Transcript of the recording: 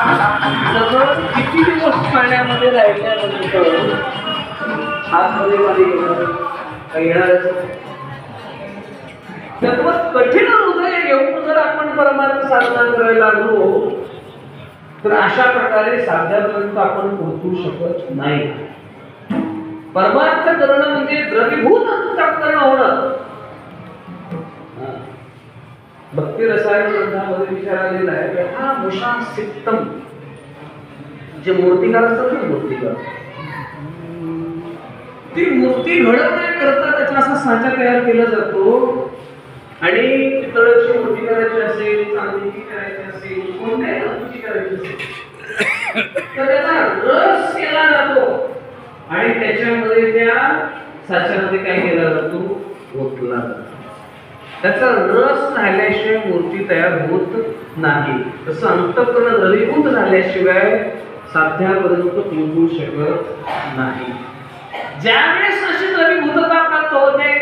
सगळं किती दिवस पाण्यामध्ये राहिल्यानंतर आतमध्ये मध्ये येणारच. त्यात कठीण हृदय घेऊन जर आपण परमार्थ साधना करायला लागलो तर अशा प्रकारे साध्यापर्यंत आपण पोहोचू शकत नाही. परमार्थ करणं म्हणजे द्रवीभूत अंतःकरण होणं. भक्ती रसायन ग्रंथामध्ये विचार आलेला आहे की हा मुषा सिक्तम, जे मूर्तिकार असतात ना, मूर्तिकार, ती मूर्ती घडवण्याकरता त्याचा असा साचा तयार केला जातो आणि पितळाची मूर्ती करायची असेल, चांदीची करायची असेल, कोणत्याही धातूची करायची असेल तर त्याचा रस केला जातो आणि त्याच्यामध्ये त्या साच्यामध्ये काय केला जातो, ओतला जातो. त्याचा रस झाल्याशिवाय मूर्ती तयार होत नाही. तसं अंतःकरण द्रवीभूत झाल्याशिवाय साध्यापर्यंत पोहोचू शकत नाही. ज्यावेळेस अशी द्रवीभूतता प्राप्त होते